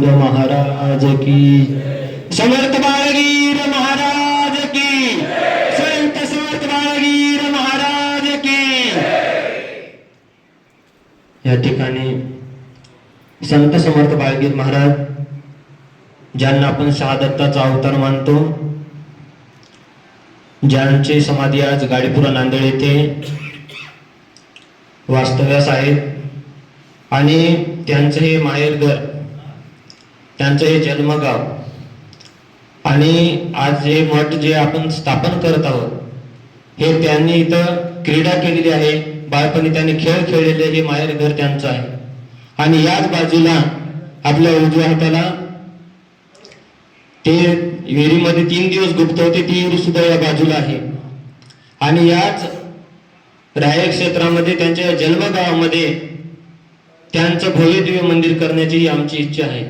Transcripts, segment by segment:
बाळगीर महाराज की, समर्थ बाळगीर महाराज की, संत समर्थ बाळगीर महाराज की। या ठिकाणी संत समर्थ बाळगीर महाराज ज्यांना आपण शहादत्ताचा अवतार मानतो, ज्यांची समाधी आज गाडीपुरा नांदेड येथे वास्तव्यास आहेत आणि त्यांचं हे माहेरघर, त्यांचं हे जन्मगाव आणि आज हे मठ जे आपण स्थापन करत आहोत, हे त्यांनी इथं क्रीडा केलेली आहे, बाळपणी त्यांनी खेळ खेळलेले हे माहेरघर त्यांचं आहे। आणि याच बाजूला आपल्या उजव्या हाताला ते विहिरीमध्ये 3 दिवस गुप्त होते, ती विहीर सुद्धा या बाजूला आहे। आणि याच राय क्षेत्रामध्ये त्यांच्या जन्मगावामध्ये त्यांचं भव्य दिव्य मंदिर करण्याची आमची इच्छा आहे।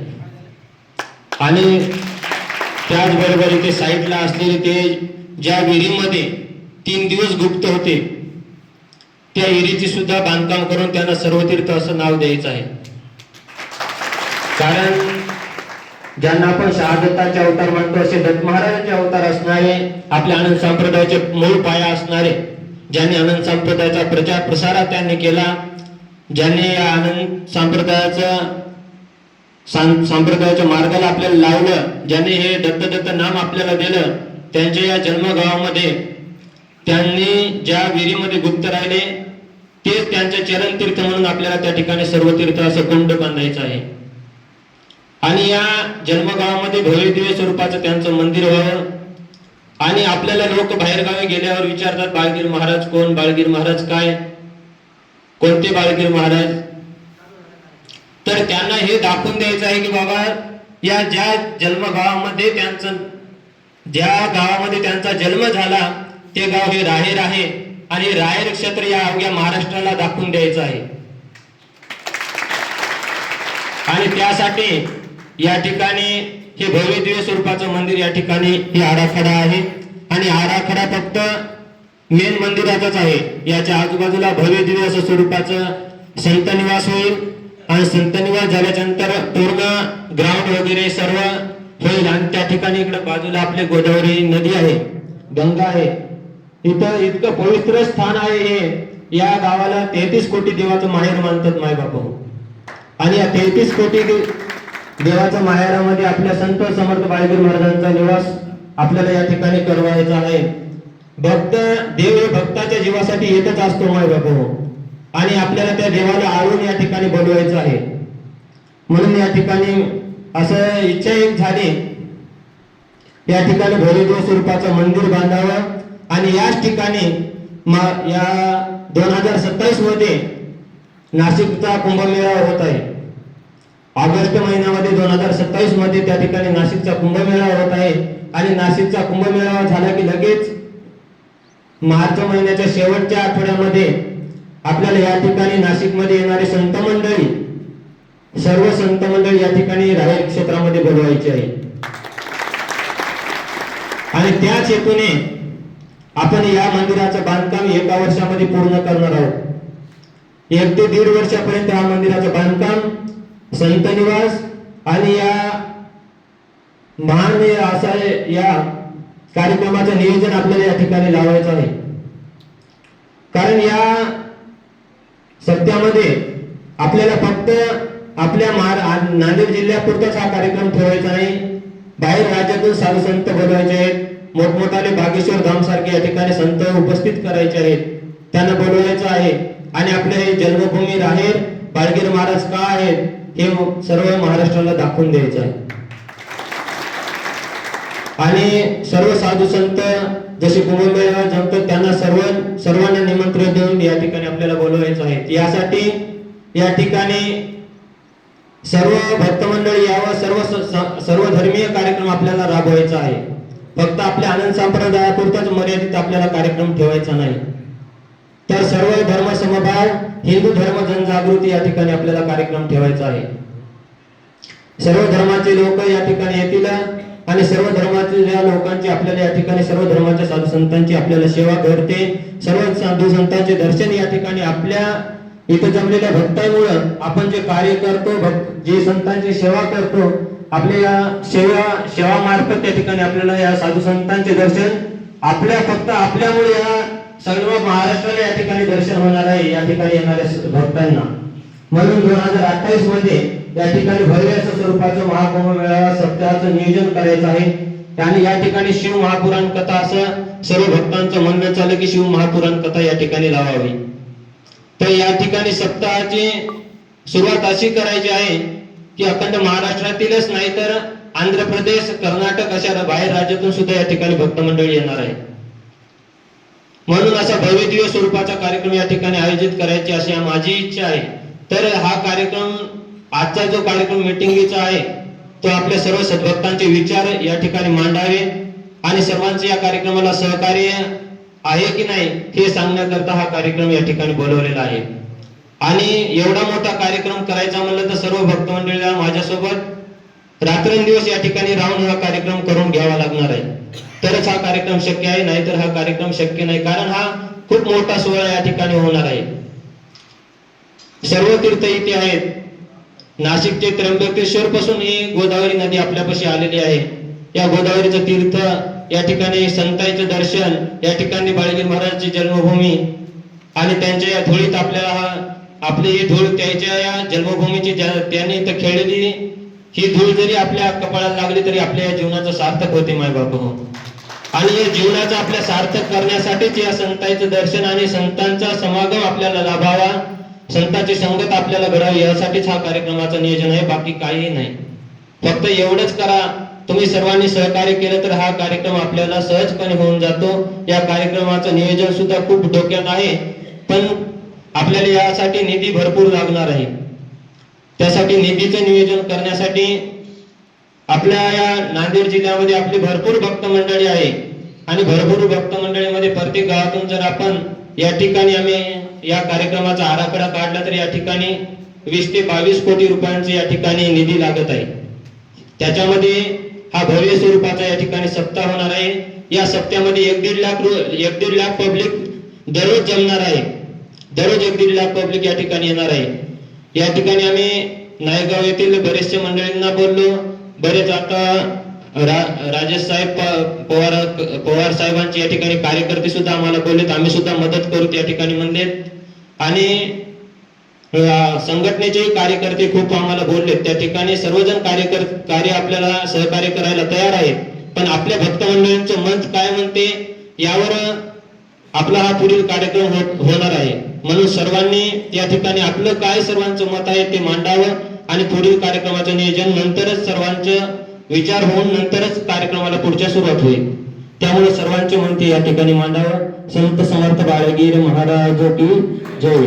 आणि त्याचबरोबर इथे साईडला असलेले ते ज्या विहिरीमध्ये 3 दिवस गुप्त होते, त्या विहिरीची सुद्धा बांधकाम करून त्यांना सर्वतीर्थ असं नाव द्यायचं आहे। कारण ज्यांना आपण शहादत्ताचे अवतार मानतो असे दत्त महाराजांचे अवतार असणारे, आपल्या आनंद संप्रदायाचे मूळ पाया असणारे, ज्यांनी आनंद संप्रदायाचा प्रचार प्रसार त्यांनी केला, ज्यांनी या आनंद संप्रदायाच्या मार्गाला आपल्याला लावलं, ज्यांनी हे दत्त नाम आपल्याला दिलं, त्यांच्या या जन्मगावामध्ये त्यांनी ज्या विहिरीमध्ये गुप्त राहिले तेच त्यांचे चरण तीर्थ म्हणून आपल्याला त्या ठिकाणी सर्व तीर्थ असं कुंड बांधायचं आहे। आणि या जन्मगावामध्ये भव्य दिव्य स्वरूपाचं त्यांचं मंदिर व्हावं। आणि आपल्याला लोक बाहेरगावी गेल्यावर विचारतात, बाळगीर महाराज कोण, बाळगीर महाराज काय, कोणते बाळगीर महाराज? तर त्यांना हे दाखवून द्यायचं आहे की बाबा, या ज्या जन्मगावामध्ये ज्या गावामध्ये त्यांचा जन्म झाला ते गाव हे राहेर आहे आणि राहेर क्षेत्र या अवघ्या महाराष्ट्राला दाखवून द्यायचं आहे। आणि त्यासाठी या ठिकाणी हे भव्य दिव्य स्वरूपाचं मंदिर या ठिकाणी हे आराखडा आहे। आणि आराखडा फक्त मेन मंदिराचाच आहे, याच्या आजूबाजूला भव्य दिव्य असं स्वरूपाचं संत निवास होईल। आणि संत निवास झाल्याच्या नंतर पूर्ण ग्राउंड वगैरे सर्व होईल। आणि त्या ठिकाणी इकडे बाजूला आपले गोदावरी नदी आहे, गंगा आहे, इथं इतकं पवित्र स्थान आहे हे। या गावाला 33 कोटी देवाचं माहेर मानतात माय बापू। आणि या 33 कोटी देवाच्या माहेरामध्ये आपल्या संत समर्थ बाळगीर महाराजांचा निवास आपल्याला या ठिकाणी करवायचा आहे। भक्त देव हे भक्ताच्या जीवासाठी येतच असतो माय बापू, आणि आपल्याला त्या देवाला आळून या ठिकाणी बोलवायचं आहे। म्हणून या ठिकाणी असं इच्छा एक झाली, या ठिकाणी भव्य दिव्य स्वरूपाचं मंदिर बांधावं। आणि याच ठिकाणी या 2027 मध्ये नाशिकचा कुंभमेळा होत आहे। ऑगस्ट महिन्यामध्ये 2027 मध्ये त्या ठिकाणी नाशिकचा कुंभमेळा होत आहे। आणि नाशिकचा कुंभमेळा झाला की लगेच मार्च महिन्याच्या शेवटच्या आठवड्यामध्ये आपल्याला या ठिकाणी नाशिकमध्ये येणारे संत मंडळी, सर्व संत मंडळी या ठिकाणी राहेर क्षेत्रामध्ये बोलवायचे आहे। आणि त्याच हेतूने आपण या मंदिराचं बांधकाम 1 वर्षामध्ये पूर्ण करणार आहोत। 1 ते 1.5 वर्षापर्यंत हा मंदिराचं बांधकाम, संत निवास आणि या महान असा या कार्यक्रमाचं नियोजन आपल्याला या ठिकाणी लावायचं आहे। कारण या सत्यामध्ये आपल्याला फक्त आपल्या नांदेड जिल्ह्यापुरताच हा कार्यक्रम ठेवायचा नाही, बाहेर राज्यातून साधू संत बोलवायचे आहेत, मोठमोठाले बागेश्वर धाम सारखे या ठिकाणी संत उपस्थित करायचे आहेत, त्यांना बोलवायचं आहे। आणि आपले हे जन्मभूमी राहेर बाळगीर महाराज का आहेत हे सर्व महाराष्ट्राला दाखवून द्यायचं आहे। आणि सर्व साधू संत जसे कुंभमेळा जमतात त्यांना सर्वांना निमंत्रण देऊन या ठिकाणी आपल्याला बोलवायचं आहे। यासाठी या ठिकाणी सर्व भक्त मंडळी यावं, सर्व धर्मीय कार्यक्रम आपल्याला राबवायचा आहे। फक्त आपल्या आनंद संप्रदायापुरताच मर्यादित आपल्याला कार्यक्रम ठेवायचा नाही, तर सर्व धर्म समभाव, हिंदू धर्म जनजागृती या ठिकाणी आपल्याला कार्यक्रम ठेवायचा आहे। सर्व धर्माचे लोक या ठिकाणी येतील आणि सर्व धर्माच्या लोकांची आपल्याला या ठिकाणी, सर्व धर्माच्या साधू संतांची आपल्याला सेवा घडते, सर्व साधू संतांचे दर्शन या ठिकाणी आपल्या इथं जमलेल्या भक्तांमुळं आपण जे कार्य करतो, जे संतांची सेवा करतो, आपल्या या सेवा मार्फत त्या ठिकाणी आपल्याला या साधू संतांचे दर्शन फक्त आपल्यामुळे या सर्व महाराष्ट्राला या ठिकाणी दर्शन होणार आहे, या ठिकाणी येणाऱ्या भक्तांना. म्हणून 2028 मध्ये या ठिकाणी भव्य असं स्वरूपाचं महाकुंभ मेळावा सप्ताहाचं नियोजन करायचं आहे. आणि या ठिकाणी शिव महापुराण कथा असं सर्व भक्तांचं म्हणणं चाललं की शिव महापुराण कथा या ठिकाणी लावावी. तर या ठिकाणी सप्ताहाची सुरुवात अशी करायची आहे की अखंड महाराष्ट्रातीलच नाही तर आंध्र प्रदेश, कर्नाटक अशा बाहेर राज्यातून सुद्धा या ठिकाणी भक्त मंडळी येणार आहे. म्हणून असा भव्य दिव्य स्वरूपाचा कार्यक्रम या ठिकाणी आयोजित करायची अशी माझी इच्छा आहे. तर हा कार्यक्रम, आजचा जो कार्यक्रम मीटिंगचा आहे, तो आपल्या सर्व सद्भक्तांचे विचार या ठिकाणी मांडावे आणि सर्वांचे या कार्यक्रमाला सहकार्य आहे की नाही हे सांगण्याकरता हा कार्यक्रम या ठिकाणी बोलवलेला आहे. आणि एवढा मोठा कार्यक्रम करायचा म्हणलं तर सर्व भक्त मंडळीला माझ्यासोबत रात्रंदिवस या ठिकाणी राहून हा कार्यक्रम करून घ्यावा लागणार आहे, तरच हा कार्यक्रम शक्य आहे, नाहीतर हा कार्यक्रम शक्य नाही. कारण हा खूप मोठा सोहळा या ठिकाणी होणार आहे. सर्व तीर्थ इथे आहेत. नाशिकचे त्र्यंबकेश्वर पासून ही गोदावरी नदी आपल्यापाशी आलेली आहे. या गोदावरीचं तीर्थ, या ठिकाणी संतांचं दर्शन, या ठिकाणी बाळगीर महाराजांची जन्मभूमी आणि त्यांच्या या धुळीत आपली ही धूळ त्याच्या या जन्मभूमीची त्यांनी इथं खेळलेली ही धूळ जरी आपल्या कपाळाला लागली तरी आपल्या या जीवनाचं सार्थक होते मायबाप हो. आणि या जीवनाचं आपल्या सार्थक करण्यासाठीच या संतांचं दर्शन आणि संतांचा समागम आपल्याला लाभावा, संतांची संगत आपल्याला घडावी, यासाठीच हा कार्यक्रमाचं नियोजन आहे, बाकी काही नाही. फक्त एवढंच करा, तुम्ही सर्वांनी सहकार्य केलं तर हा कार्यक्रम आपल्याला सहजपणे होऊन जातो. या कार्यक्रमाचं नियोजन सुद्धा खूप डोक्यात आहे, पण आपल्याला यासाठी निधी भरपूर लागणार आहे. त्यासाठी निधीचं नियोजन करण्यासाठी आपल्या या नांदेड जिल्ह्यामध्ये आपली भरपूर भक्त मंडळी आहे आणि भरपूर भक्त मंडळीमध्ये प्रत्येक गावातून जर आपण या ठिकाणी आम्ही या कार्यक्रमाचा आराखडा काढला तर या ठिकाणी 20 ते 22 कोटी रुपयांचे या ठिकाणी निधी लागत आहे. त्याच्यामध्ये हा भव्य स्वरूपाचा या ठिकाणी सप्ताह होणार आहे. या सप्त्यामध्ये 1.5 लाख पब्लिक दररोज जमणार आहे. दररोज 1.5 लाख पब्लिक या ठिकाणी येणार आहे. या ठिकाणी आम्ही नायगाव येथील बरेचसे मंडळींना बोललो. बरेच आता राजेश साहेब पवार साहेबांचे या ठिकाणी कार्यकर्ते सुद्धा आम्हाला बोललेत, आम्ही सुद्धा मदत करू त्या ठिकाणी म्हणलेत. आणि संघटनेचे कार्यकर्ते खूप आम्हाला बोललेत. त्या ठिकाणी सर्वजण कार्य आपल्याला सहकार्य करायला तयार आहेत. पण आपल्या भक्त मंडळींचं मत काय म्हणते यावर आपला हा पुढील कार्यक्रम होणार आहे. म्हणून सर्वांनी या ठिकाणी आपलं काय सर्वांचं मत आहे ते मांडावं आणि पुढील कार्यक्रमाचं नियोजन नंतरच सर्वांचं विचार होऊन नंतरच कार्यक्रमाला पुढच्या सुरुवात होईल. त्यामुळे सर्वांचे मत या ठिकाणी मांडावं. संत समर्थ बाळगीर महाराज की जय.